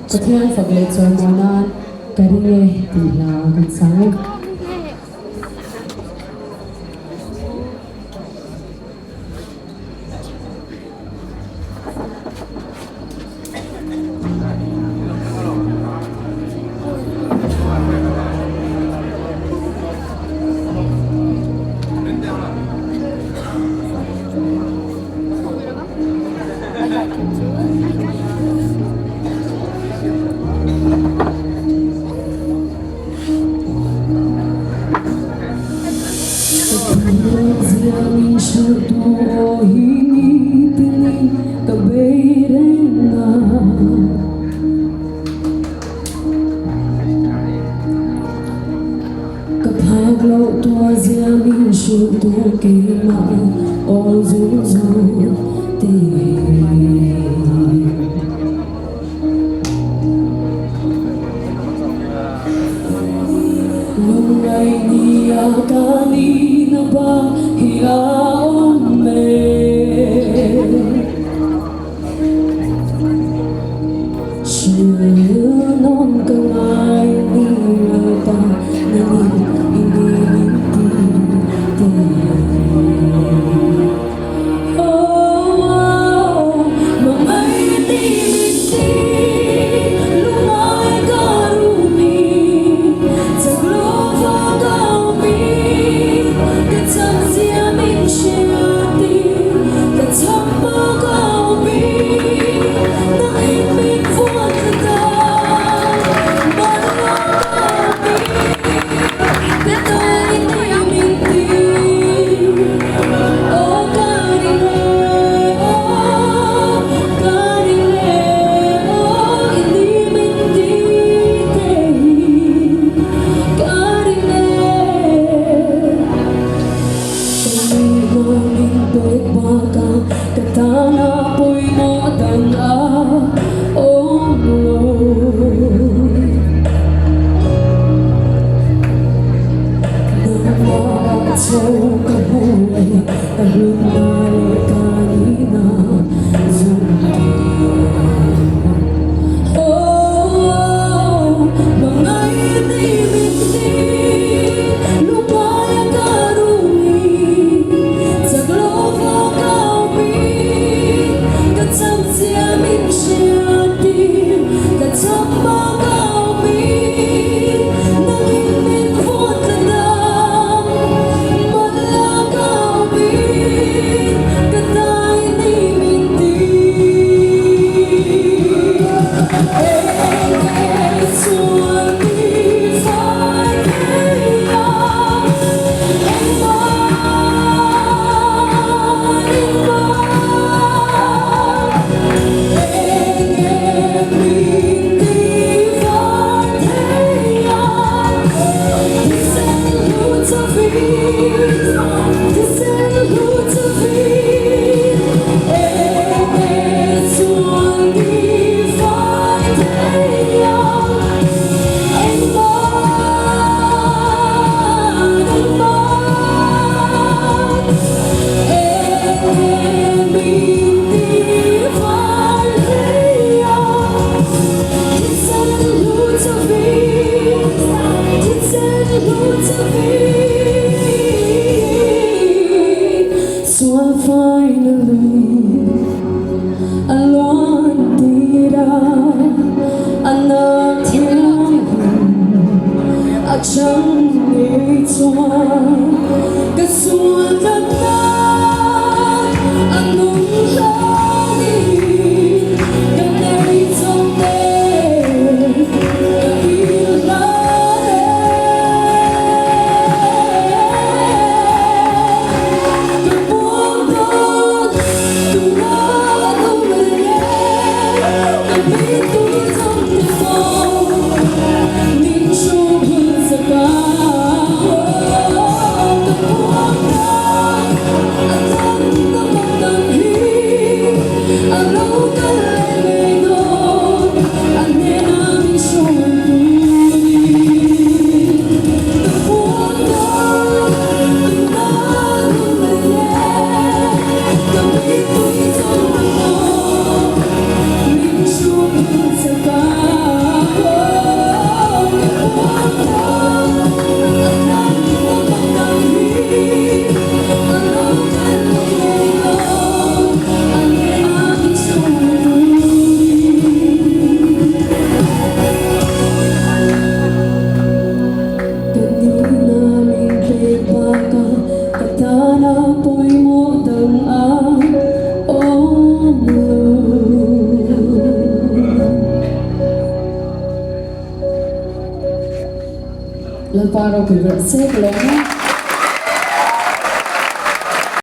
Katihan paglit sa mga kariye tila kutsang. Kapag tua zia min shuto ke ma o zuzo te lungai ni akali na ba hiaon me Shunon kangai ni ata Katana po'y mo dana oh Namaso kabuhay Taglunay kanina Zunti Oh Mga hindi Lumaya karumi Sa globo So finally, alone tira, anak yang achang itwa, kesulitan anong lagi, kanay tonne, Love Bottle Congrats 6 ကလုံးနော်